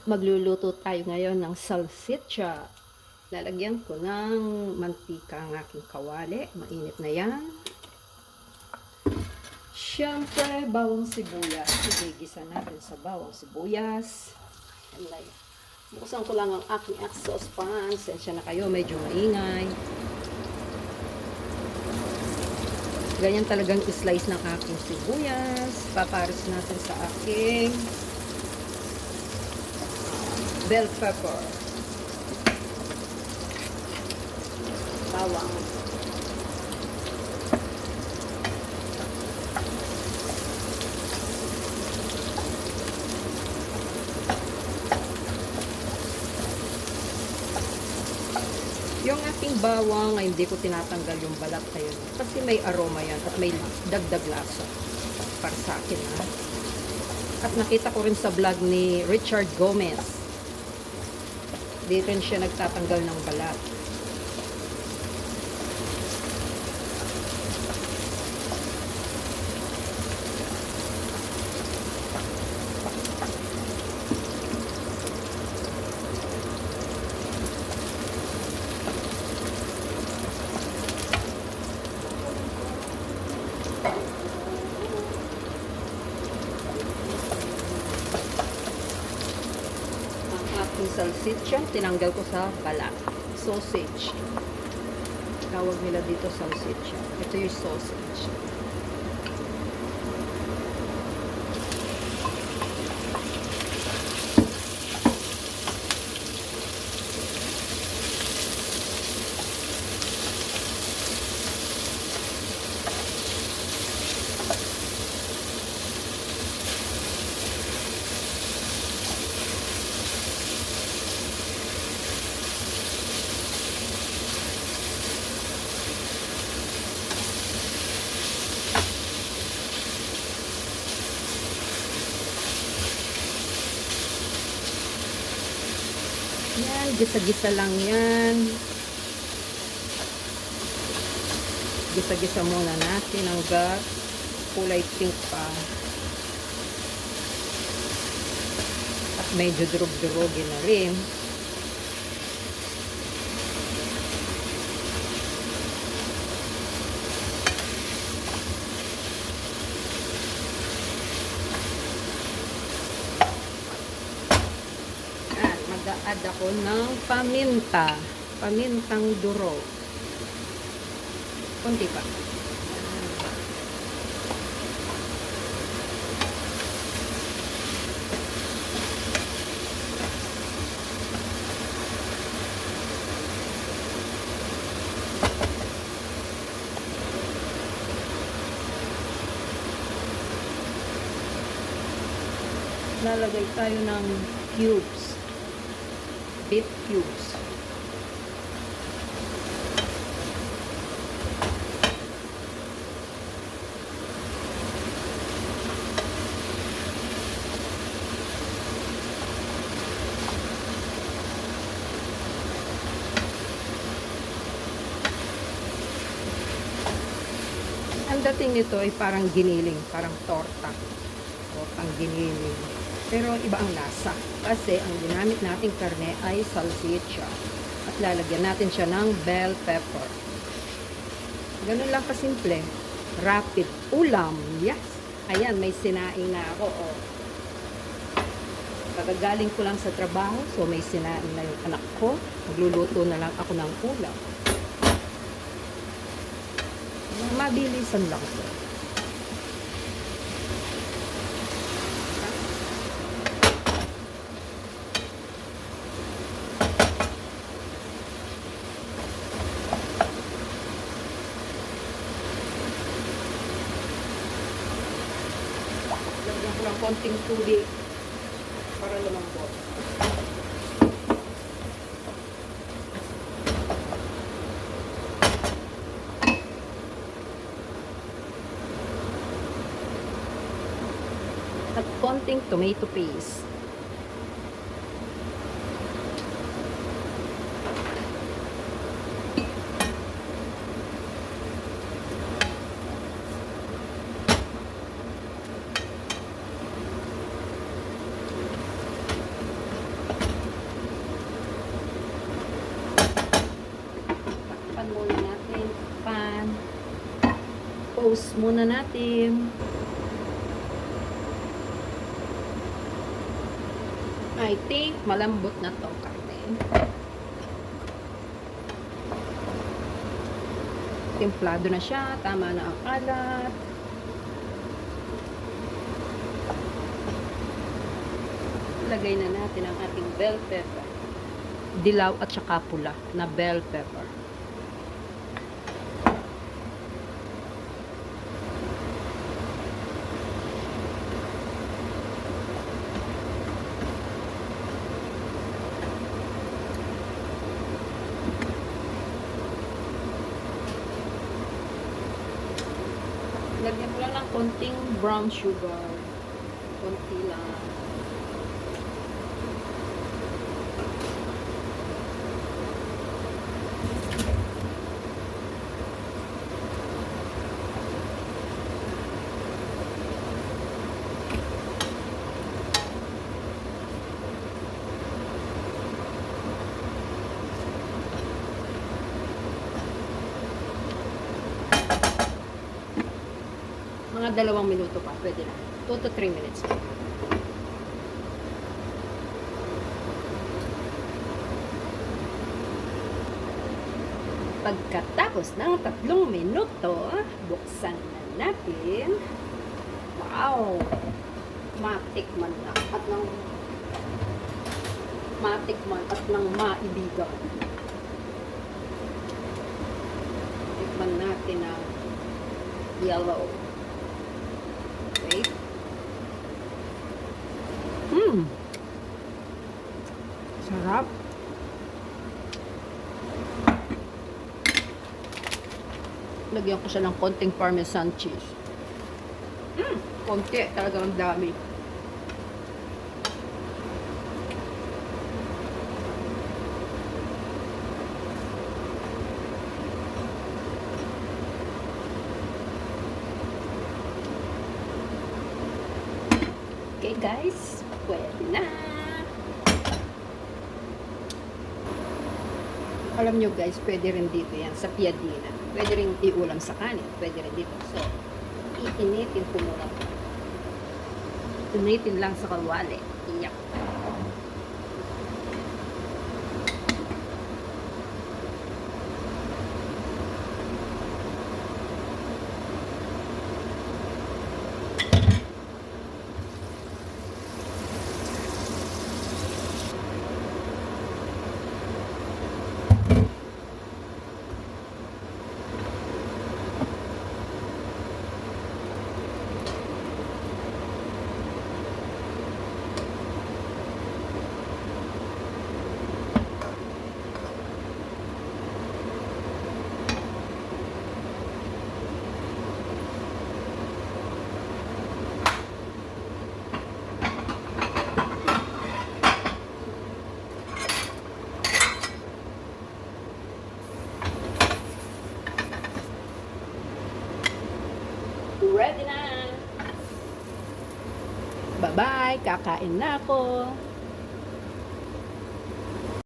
Magluluto tayo ngayon ng salsiccia. Lalagyan ko ng mantika ang aking kawali. Mainit na yan. Siyempre, bawang sibuyas. Igigisa natin sa bawang sibuyas. Buksan ko lang ang aking exhaust fan. Sensya na kayo, medyo maingay. Ganyan talagang slice ng aking sibuyas. Papares natin sa aking bell pepper. Bawang. Yung ating bawang ay hindi ko tinatanggal yung balat na yun. Kasi may aroma yan at may dagdag lasa. Para sa akin ha. At nakita ko rin sa vlog ni Richard Gomez. Dito rin siya nagtatanggal ng balat. Yung salsiccia, tinanggal ko sa balat. Sausage. Tawag nila dito salsiccia. Ito yung sausage. Yan, gisa-gisa lang yan. Gisa-gisa muna natin hanggang kulay pink pa. At medyo durog-durogin na rin. Mag-a-add ako ng paminta. Pamintang durog. Kunti pa. Lalagay tayo ng cubes. Beef cubes. Ang dating nito ay parang giniling, parang torta. Tortang giniling. Pero iba ang lasa. Kasi ang ginamit nating karne ay salsiccia. At lalagyan natin siya ng bell pepper. Ganun lang kasimple. Rapid ulam. Yes! Ayan, may sinaing na ako. Oh. Pagagaling ko lang sa trabaho, so may sinaing na yung anak ko. Magluluto na lang ako ng ulam. Mabilisan lang po. Lagyan ko ng konting tubig para lumambot. At konting tomato paste. Toast muna natin. I think malambot na to karne. Templado na siya. Tama na ang alat. Lagay na natin ang ating bell pepper. Dilaw at saka pula na bell pepper. Lagyan mo lang ng konting brown sugar. Konti lang. Mga 2 minuto pa, pwede na. 2 to 3 minutes. Pagkatapos ng 3 minuto, buksan na natin. Wow! Matikman na at ng maibigan. Tikman natin ang yellow. Okay. Sarap. Lagyan ko siya ng konting parmesan cheese. Konti. Talagang dami. Okay guys, pwede na. Alam nyo guys, pwede rin dito yan sa piadina. Pwede rin iulam sa kanin. Pwede rin dito. So, iinitin ko muna. Initin lang sa kawali. Iyak. Ready na! Bye-bye! Kakain na ako!